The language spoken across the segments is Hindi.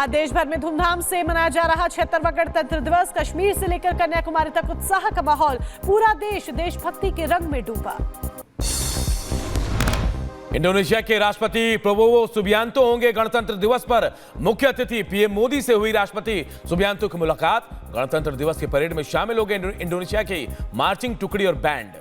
आज देश भर में धूमधाम से मनाया जा रहा 76वां गणतंत्र दिवस। कश्मीर से लेकर कन्याकुमारी तक उत्साह का माहौल। पूरा देश देशभक्ति के रंग में डूबा। इंडोनेशिया के राष्ट्रपति प्रबोवो सुबियांतो होंगे गणतंत्र दिवस पर मुख्य अतिथि। पीएम मोदी से हुई राष्ट्रपति सुबियांतो की मुलाकात। गणतंत्र दिवस की परेड में शामिल होंगे इंडोनेशिया की मार्चिंग टुकड़ी और बैंड।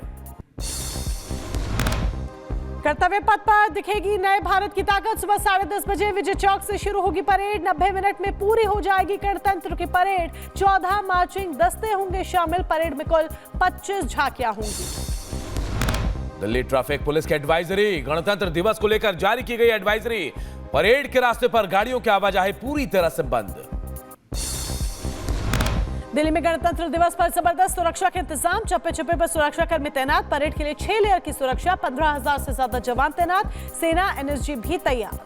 कर्तव्य पथ पर दिखेगी नए भारत की ताकत। सुबह 10:30 बजे विजय चौक से शुरू होगी परेड। 90 मिनट में पूरी हो जाएगी गणतंत्र की परेड। 14 मार्चिंग दस्ते होंगे शामिल। परेड में कुल 25 झांकियां होंगी। दिल्ली ट्रैफिक पुलिस की एडवाइजरी। गणतंत्र दिवस को लेकर जारी की गई एडवाइजरी। परेड के रास्ते पर गाड़ियों की आवाजाही पूरी तरह से बंद। दिल्ली में गणतंत्र दिवस पर जबरदस्त सुरक्षा के इंतजाम। चप्पे चप्पे पर सुरक्षा कर्मी तैनात। परेड के लिए 6 लेयर की सुरक्षा। 15,000 से ज्यादा जवान तैनात। सेना एनएसजी भी तैयार।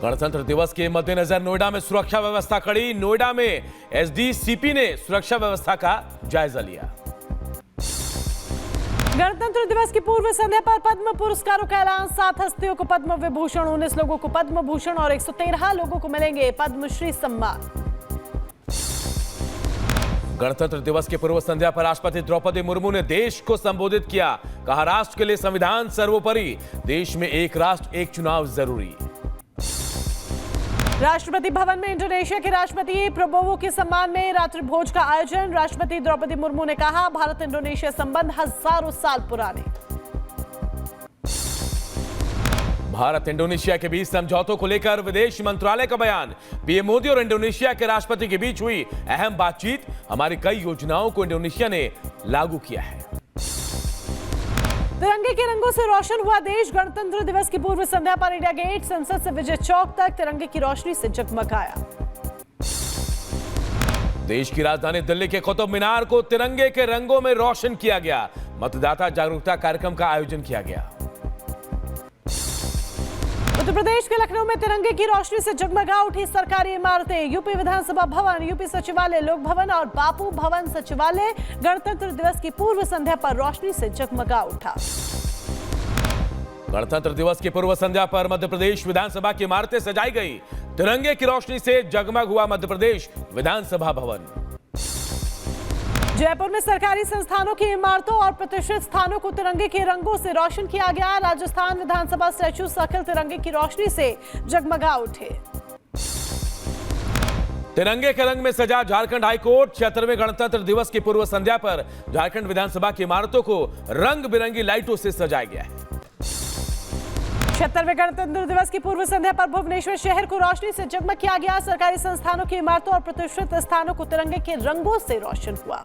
गणतंत्र दिवस के मद्देनजर नोएडा में सुरक्षा व्यवस्था कड़ी। नोएडा में एसडीसीपी ने सुरक्षा व्यवस्था का जायजा लिया। गणतंत्र दिवस की पूर्व संध्या पर पद्म पुरस्कारों का ऐलान। 7 हस्तियों को पद्म विभूषण, 19 लोगों को पद्म भूषण और 113 लोगों को मिलेंगे पद्मश्री सम्मान। गणतंत्र दिवस की पूर्व संध्या पर राष्ट्रपति द्रौपदी मुर्मू ने देश को संबोधित किया। कहा, राष्ट्र के लिए संविधान सर्वोपरि। देश में एक राष्ट्र एक चुनाव जरूरी। राष्ट्रपति भवन में इंडोनेशिया के राष्ट्रपति प्रबोवो के सम्मान में रात्रि भोज का आयोजन। राष्ट्रपति द्रौपदी मुर्मू ने कहा, भारत इंडोनेशिया संबंध हजारों साल पुराने। भारत इंडोनेशिया के बीच समझौतों को लेकर विदेश मंत्रालय का बयान। पीएम मोदी और इंडोनेशिया के राष्ट्रपति के बीच हुई अहम बातचीत। हमारी कई योजनाओं को इंडोनेशिया ने लागू किया है। तिरंगे के रंगों से रोशन हुआ देश। गणतंत्र दिवस की पूर्व संध्या पर इंडिया गेट, संसद से विजय चौक तक तिरंगे की रोशनी से जगमगाया। देश की राजधानी दिल्ली के कुतुब मीनार को तिरंगे के रंगों में रोशन किया गया। मतदाता जागरूकता कार्यक्रम का आयोजन किया गया। उत्तर प्रदेश के लखनऊ में तिरंगे की रोशनी से जगमगा उठी सरकारी इमारतें। यूपी विधानसभा भवन, यूपी सचिवालय, लोक भवन और बापू भवन सचिवालय गणतंत्र दिवस की पूर्व संध्या पर रोशनी से जगमगा उठा। गणतंत्र दिवस की पूर्व संध्या पर मध्य प्रदेश विधानसभा की इमारतें सजाई गई। तिरंगे की रोशनी से जगमग हुआ मध्य प्रदेश विधानसभा भवन। जयपुर में सरकारी संस्थानों की इमारतों और प्रतिष्ठित स्थानों को तिरंगे के रंगों से रोशन किया गया। राजस्थान विधानसभा स्टैच्यू सर्किल तिरंगे की रोशनी से जगमगा उठे। तिरंगे के रंग में सजा झारखंड हाईकोर्ट। 76वें गणतंत्र दिवस की पूर्व संध्या पर झारखंड विधानसभा की इमारतों को रंग बिरंगी लाइटों से सजाया गया है। 76वें गणतंत्र दिवस की पूर्व संध्या पर भुवनेश्वर शहर को रोशनी से जगमग किया गया। सरकारी संस्थानों की इमारतों और प्रतिष्ठित स्थानों को तिरंगे के रंगों से रोशन हुआ।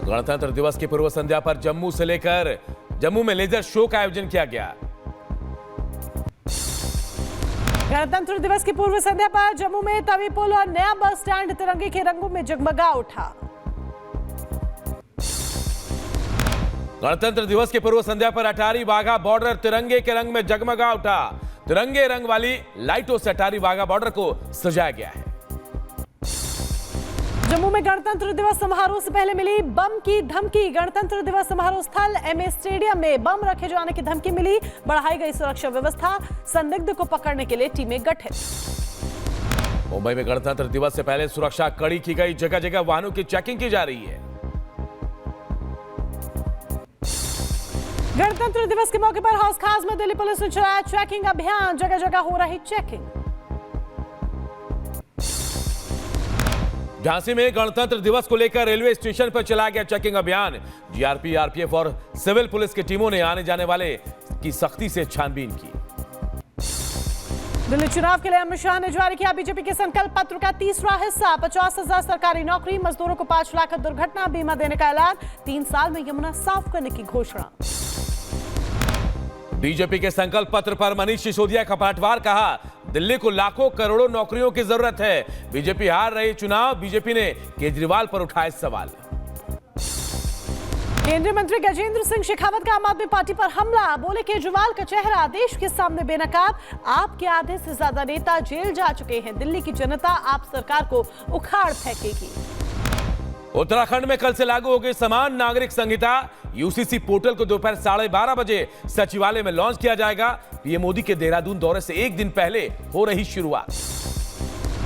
गणतंत्र दिवस की पूर्व संध्या पर जम्मू में लेजर शो का आयोजन किया गया। गणतंत्र दिवस की पूर्व संध्या पर जम्मू में तवी पुल और नया बस स्टैंड तिरंगे के रंगों में जगमगा उठा। गणतंत्र दिवस की पूर्व संध्या पर अटारी वाघा बॉर्डर तिरंगे के रंग में जगमगा उठा। तिरंगे रंग वाली लाइटों से अटारी वाघा बॉर्डर को सजाया गया है। जम्मू में गणतंत्र दिवस समारोह से पहले मिली बम की धमकी। गणतंत्र दिवस समारोह स्थल एमए स्टेडियम में बम रखे जाने की धमकी मिली। बढ़ाई गई सुरक्षा व्यवस्था। संदिग्ध को पकड़ने के लिए टीमें गठित। मुंबई में गणतंत्र दिवस से पहले सुरक्षा कड़ी की गई। जगह जगह वाहनों की चेकिंग की जा रही है। गणतंत्र दिवस के मौके पर हौस खास में दिल्ली पुलिस ने चलाया चेकिंग अभियान। जगह जगह हो रही चेकिंग। झांसी में गणतंत्र दिवस को लेकर रेलवे स्टेशन पर चलाया गया चेकिंग अभियान। जीआरपी, आरपीएफ और सिविल पुलिस की टीमों ने आने जाने वाले की सख्ती से छानबीन की। दिल्ली चुनाव के लिए अमित शाह ने जारी किया बीजेपी के संकल्प पत्र का तीसरा हिस्सा। 50,000 सरकारी नौकरी, मजदूरों को 5 लाख दुर्घटना बीमा देने का ऐलान। 3 साल में यमुना साफ करने की घोषणा। बीजेपी के संकल्प पत्र पर मनीष सिसोदिया का पलटवार। कहा, दिल्ली को लाखों करोड़ों नौकरियों की जरूरत है। बीजेपी हार रही चुनाव। बीजेपी ने केजरीवाल पर उठाए सवाल। केंद्रीय मंत्री गजेंद्र सिंह शेखावत का आम आदमी पार्टी पर हमला। बोले, केजरीवाल का चेहरा देश के सामने बेनकाब। आपके आधे से ज्यादा नेता जेल जा चुके हैं। दिल्ली की जनता आप सरकार को उखाड़ फेंकेगी। उत्तराखंड में कल से लागू हो गई समान नागरिक संहिता। यूसीसी पोर्टल को दोपहर 12:30 बजे सचिवालय में लॉन्च किया जाएगा। पीएम मोदी के देहरादून दौरे से एक दिन पहले हो रही शुरुआत।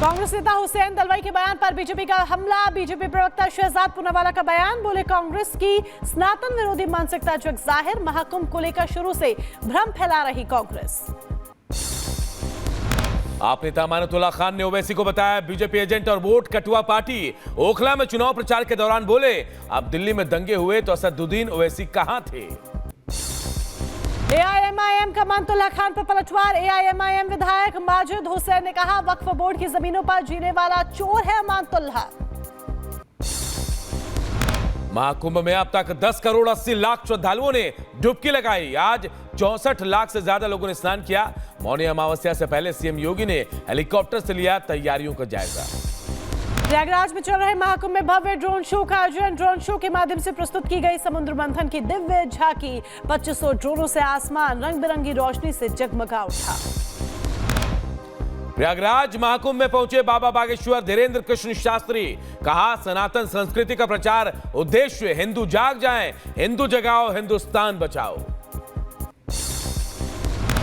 कांग्रेस नेता हुसैन दलवाई के बयान पर बीजेपी का हमला। बीजेपी प्रवक्ता शहजाद पूनावाला का बयान, बोले कांग्रेस की सनातन विरोधी मानसिकता जग जाहिर। महाकुंभ को लेकर शुरू से भ्रम फैला रही कांग्रेस। आप नेता अमानतुल्लाह खान ने ओवैसी को बताया बीजेपी एजेंट और वोट कटुआ पार्टी। ओखला में चुनाव प्रचार के दौरान बोले, अब दिल्ली में दंगे हुए तो असदुद्दीन ओवैसी कहां थे। एआईएमआईएम का अमानतुल्लाह खान पर पलटवार। एआईएमआईएम विधायक माजिद हुसैन ने कहा, वक्फ बोर्ड की जमीनों पर जीने वाला चोर है अमानतुल्लाह। महाकुंभ में अब तक 10 करोड़ 80 लाख श्रद्धालुओं ने डुबकी लगाई। आज 64 लाख से ज्यादा लोगों ने स्नान किया। मौनी अमावस्या से पहले सीएम योगी ने हेलीकॉप्टर से लिया तैयारियों का जायजा। प्रयागराज में चल रहे महाकुंभ में भव्य ड्रोन शो का आयोजन। ड्रोन शो के माध्यम से प्रस्तुत की गई समुद्र मंथन की दिव्य झांकी। 2500 ड्रोनों से आसमान रंग बिरंगी रोशनी से जगमगा उठा। प्रयागराज महाकुंभ में पहुंचे बाबा बागेश्वर धीरेन्द्र कृष्ण शास्त्री। कहा, सनातन संस्कृति का प्रचार उद्देश्य हिंदू जाग जाएं, हिंदू जगाओ, हिंदुस्तान बचाओ।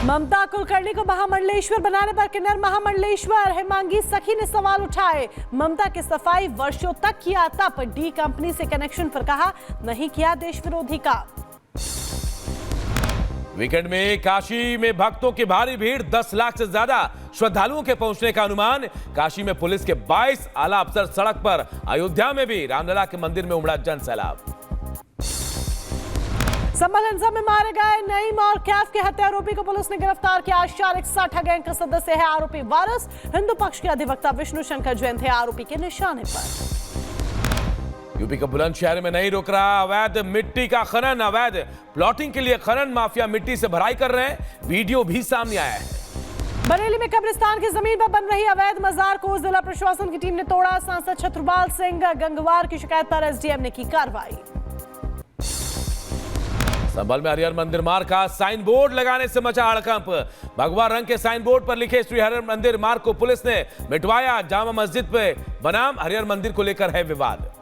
ममता कुलकर्णी को महामंडलेश्वर बनाने पर किन्नर महामंडलेश्वर हेमांगी सखी ने सवाल उठाए। ममता की सफाई वर्षों तक किया, तब डी कंपनी से कनेक्शन पर कहा नहीं किया देश विरोधी का। वीकेंड में काशी में भक्तों की भारी भीड़, 10 लाख से ज्यादा श्रद्धालुओं के पहुंचने का अनुमान। काशी में पुलिस के 22 आला अफसर सड़क पर। अयोध्या में भी रामलला के मंदिर में उमड़ा जन सैलाब। संभल हिंसा में मारे गए नईम और कैफ के हत्या आरोपी को पुलिस ने गिरफ्तार किया। शारिक साठा गैंग का सदस्य है आरोपी वारस। हिंदू पक्ष के अधिवक्ता विष्णु शंकर जैन थे आरोपी के निशाने पर। यूपी के बुलंदशहर में नहीं रुक रहा अवैध मिट्टी का खनन। अवैध प्लॉटिंग के लिए खनन माफिया मिट्टी से भराई कर रहे हैं। वीडियो भी सामने आया है। बरेली में कब्रिस्तान की जमीन पर बन रही अवैध मजार को जिला प्रशासन की टीम ने तोड़ा। सांसद छत्रपाल सिंह गंगवार की शिकायत पर एसडीएम ने की कार्रवाई। संभल में हरिहर मंदिर मार्ग का साइन बोर्ड लगाने से मचा हड़कंप। भगवा रंग के साइन बोर्ड पर लिखे श्री हरिहर मंदिर मार्ग को पुलिस ने मिटवाया। जामा मस्जिद पे बनाम हरिहर मंदिर को लेकर है विवाद।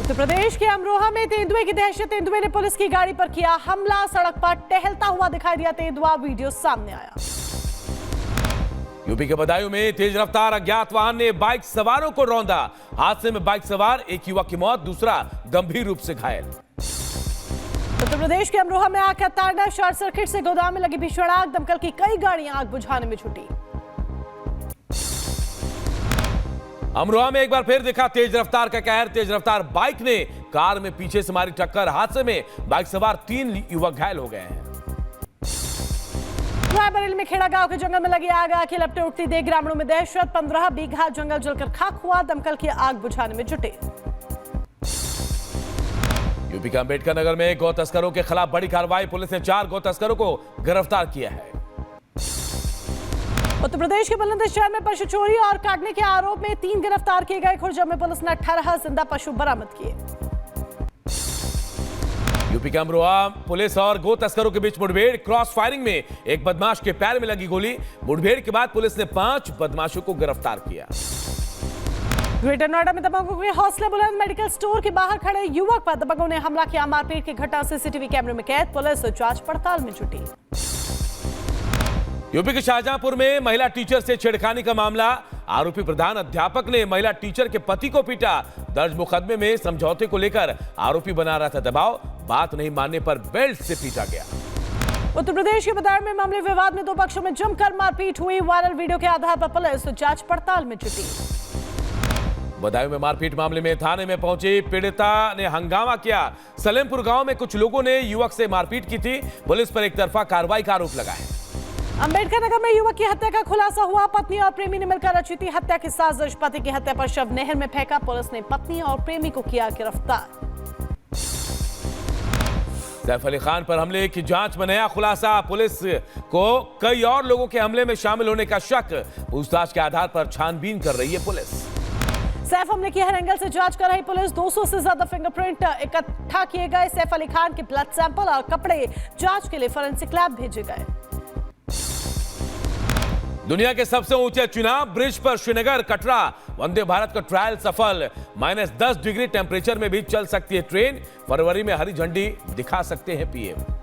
उत्तर प्रदेश के अमरोहा में तेंदुए की दहशत। तेंदुए ने पुलिस की गाड़ी पर किया हमला। सड़क पर टहलता हुआ दिखाई दिया तेंदुआ। वीडियो सामने आया। यूपी के बदायूं में तेज रफ्तार अज्ञात वाहन ने बाइक सवारों को रौंदा। हादसे में बाइक सवार एक युवक की मौत, दूसरा गंभीर रूप से घायल। उत्तर प्रदेश के अमरोहा में आग का तांडव। शॉर्ट सर्किट से गोदाम में लगी भीषण आग। दमकल की कई गाड़ियां आग बुझाने में जुटी। अमरोहा में एक बार फिर दिखा तेज रफ्तार का कहर। तेज रफ्तार बाइक ने कार में पीछे से मारी टक्कर। हादसे में बाइक सवार 3 युवक घायल हो गए हैं। बरेली में खेड़ा गांव के जंगल में लगी आग। आग लपटे उठती देख ग्रामीणों में दहशत। 15 बीघा जंगल जलकर खाक हुआ। दमकल की आग बुझाने में जुटे। यूपी के अंबेडकर नगर में गौ तस्करों के खिलाफ बड़ी कार्रवाई। पुलिस ने 4 गौ तस्करों को गिरफ्तार किया है। उत्तर प्रदेश के बुलंदशहर में पशु चोरी और काटने के आरोप में 3 गिरफ्तार किए गए। खुर्जा में पुलिस ने 18 जिंदा पशु बरामद किए। यूपी के अमरोहा पुलिस और गो तस्करों के बीच मुठभेड़। क्रॉस फायरिंग में एक बदमाश के पैर में लगी गोली। मुठभेड़ के बाद पुलिस ने 5 बदमाशों को गिरफ्तार किया। ग्रेटर नोएडा में दबंगों के हौसले बुलंद। मेडिकल स्टोर के बाहर खड़े युवक पर दबंगों ने हमला किया। मारपीट की घटना सीसीटीवी कैमरे में कैद। पुलिस जांच पड़ताल में जुटी। यूपी के शाहजहांपुर में महिला टीचर से छेड़खानी का मामला। आरोपी प्रधान अध्यापक ने महिला टीचर के पति को पीटा। दर्ज मुकदमे में समझौते को लेकर आरोपी बना रहा था दबाव। बात नहीं मानने पर बेल्ट से पीटा गया। उत्तर प्रदेश के बदायूं में मामले विवाद में 2 पक्षों में जमकर मारपीट हुई। वायरल वीडियो के आधार पर पुलिस जांच पड़ताल में जुटी। बदायूं में मारपीट मामले में थाने में पहुंची पीड़िता ने हंगामा किया। सलेमपुर गांव में कुछ लोगों ने युवक से मारपीट की थी। पुलिस पर एक तरफा कार्रवाई का आरोप लगा है। अंबेडकर नगर में युवक की हत्या का खुलासा हुआ। पत्नी और प्रेमी ने मिलकर रची थी हत्या की साजिश। पति की हत्या पर शव नहर में फेंका। पुलिस ने पत्नी और प्रेमी को किया गिरफ्तार। सैफ अली खान पर हमले की जांच में नया खुलासा। पुलिस को कई और लोगों के हमले में शामिल होने का शक। पूछताछ के आधार पर छानबीन कर रही है पुलिस। सैफ हमले की हर एंगल से जांच कर रही पुलिस। 200 से ज्यादा फिंगरप्रिंट इकट्ठा किए गए। सैफ अली खान के ब्लड सैंपल और कपड़े जांच के लिए फोरेंसिक लैब भेजे गए। दुनिया के सबसे ऊंचे चुनाव ब्रिज पर श्रीनगर कटरा वंदे भारत का ट्रायल सफल, -10 डिग्री टेम्परेचर में भी चल सकती है ट्रेन। फरवरी में हरी झंडी दिखा सकते हैं पीएम।